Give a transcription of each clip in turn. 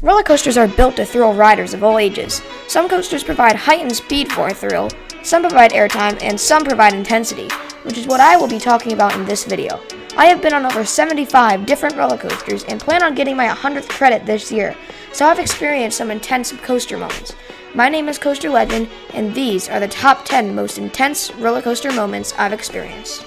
Roller coasters are built to thrill riders of all ages. Some coasters provide heightened speed for a thrill, some provide airtime, and some provide intensity, which is what I will be talking about in this video. I have been on over 75 different roller coasters and plan on getting my 100th credit this year, so I've experienced some intense coaster moments. My name is Coaster Legend, and these are the top 10 most intense roller coaster moments I've experienced.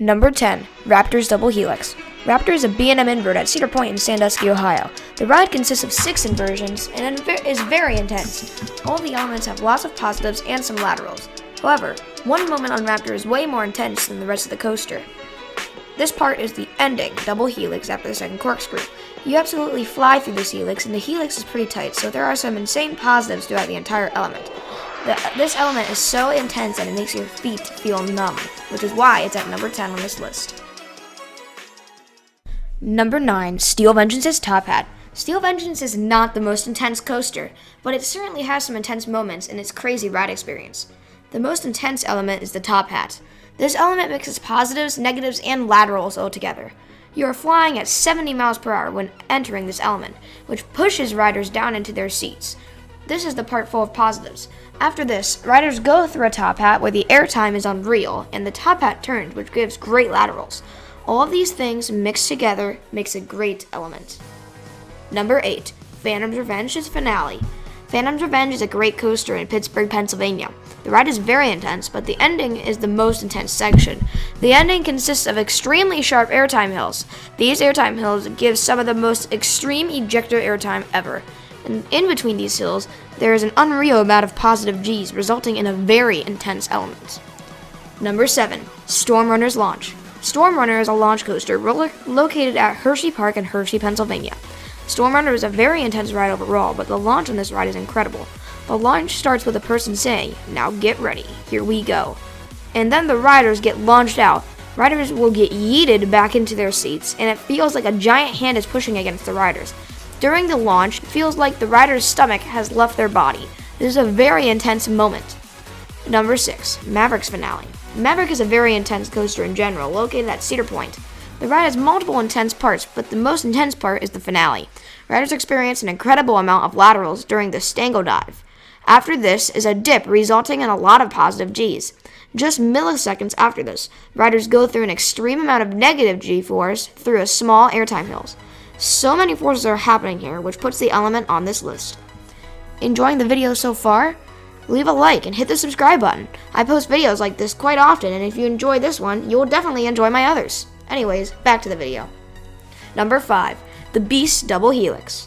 Number 10. Raptors Double Helix. Raptor is a B&M invert at Cedar Point in Sandusky, Ohio. The ride consists of 6 inversions and is very intense. All the elements have lots of positives and some laterals. However, one moment on Raptor is way more intense than the rest of the coaster. This part is the ending, Double Helix, after the second corkscrew. You absolutely fly through this helix, and the helix is pretty tight, so there are some insane positives throughout the entire element. This element is so intense that it makes your feet feel numb, which is why it's at number 10 on this list. Number 9. Steel Vengeance's Top Hat. Steel Vengeance is not the most intense coaster, but it certainly has some intense moments in its crazy ride experience. The most intense element is the top hat. This element mixes positives, negatives, and laterals all together. You are flying at 70 miles per hour when entering this element, which pushes riders down into their seats. This is the part full of positives. After this, riders go through a top hat where the airtime is unreal, and the top hat turns, which gives great laterals. All of these things mixed together makes a great element. Number 8. Phantom's Revenge's Finale. Phantom's Revenge is a great coaster in Pittsburgh, Pennsylvania. The ride is very intense, but the ending is the most intense section. The ending consists of extremely sharp airtime hills. These airtime hills give some of the most extreme ejector airtime ever. And in between these hills, there is an unreal amount of positive G's, resulting in a very intense element. Number 7. Storm Runner's Launch. Storm Runner is a launch coaster located at Hershey Park in Hershey, Pennsylvania. Storm Runner is a very intense ride overall, but the launch on this ride is incredible. The launch starts with a person saying, "Now get ready, here we go." And then the riders get launched out. Riders will get yeeted back into their seats, and it feels like a giant hand is pushing against the riders. During the launch, it feels like the rider's stomach has left their body. This is a very intense moment. Number 6. Mavericks Finale. Maverick is a very intense coaster in general, located at Cedar Point. The ride has multiple intense parts, but the most intense part is the finale. Riders experience an incredible amount of laterals during the Stango dive. After this is a dip, resulting in a lot of positive G's. Just milliseconds after this, riders go through an extreme amount of negative G-force through a small airtime hills. So many forces are happening here, which puts the element on this list. Enjoying the video so far? Leave a like and hit the subscribe button. I post videos like this quite often, and if you enjoy this one, you will definitely enjoy my others. Anyways, back to the video. Number 5. The Beast Double Helix.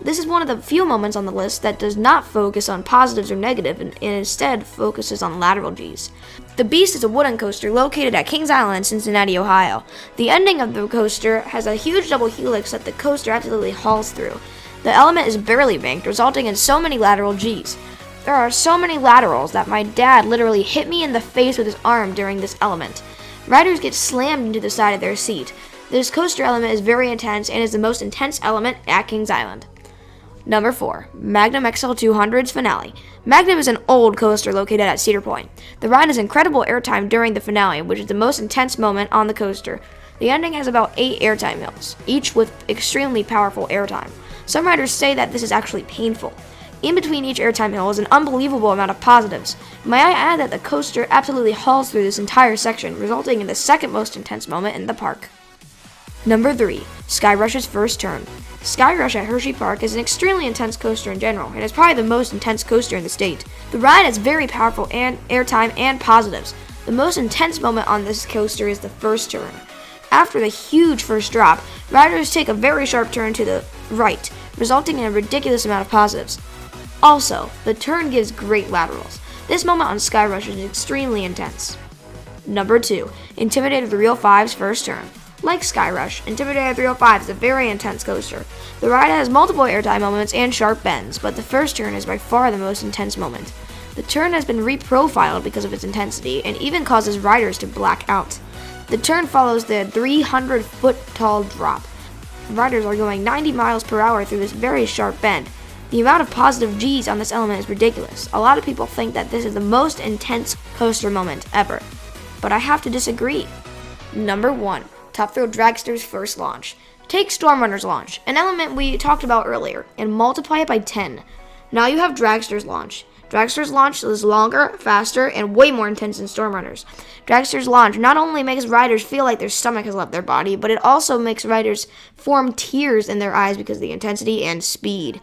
This is one of the few moments on the list that does not focus on positives or negatives and instead focuses on lateral G's. The Beast is a wooden coaster located at Kings Island, Cincinnati, Ohio. The ending of the coaster has a huge double helix that the coaster absolutely hauls through. The element is barely banked, resulting in so many lateral G's. There are so many laterals that my dad literally hit me in the face with his arm during this element. Riders get slammed into the side of their seat. This coaster element is very intense and is the most intense element at Kings Island. Number 4. Magnum XL200's Finale. Magnum is an old coaster located at Cedar Point. The ride has incredible airtime during the finale, which is the most intense moment on the coaster. The ending has about 8 airtime hills, each with extremely powerful airtime. Some riders say that this is actually painful. In between each airtime hill is an unbelievable amount of positives. May I add that the coaster absolutely hauls through this entire section, resulting in the second most intense moment in the park. Number 3. Skyrush's First Turn. Skyrush at Hershey Park is an extremely intense coaster in general, and is probably the most intense coaster in the state. The ride has very powerful airtime and positives. The most intense moment on this coaster is the first turn. After the huge first drop, riders take a very sharp turn to the right, resulting in a ridiculous amount of positives. Also, the turn gives great laterals. This moment on Skyrush is extremely intense. Number 2. Intimidator 305's First Turn. Like Skyrush, Intimidator 305 is a very intense coaster. The ride has multiple airtime moments and sharp bends, but the first turn is by far the most intense moment. The turn has been reprofiled because of its intensity and even causes riders to black out. The turn follows the 300-foot tall drop. Riders are going 90 miles per hour through this very sharp bend. The amount of positive G's on this element is ridiculous. A lot of people think that this is the most intense coaster moment ever, but I have to disagree. Number 1, Top Thrill Dragster's first launch. Take Storm Runner's launch, an element we talked about earlier, and multiply it by 10. Now you have Dragster's launch. Dragster's launch is longer, faster, and way more intense than Storm Runner's. Dragster's launch not only makes riders feel like their stomach has left their body, but it also makes riders form tears in their eyes because of the intensity and speed.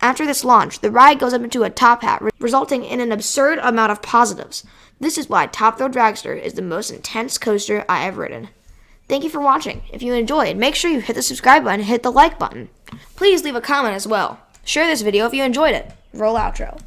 After this launch, the ride goes up into a top hat, resulting in an absurd amount of positives. This is why Top Thrill Dragster is the most intense coaster I have ridden. Thank you for watching. If you enjoyed, make sure you hit the subscribe button and hit the like button. Please leave a comment as well. Share this video if you enjoyed it. Roll outro.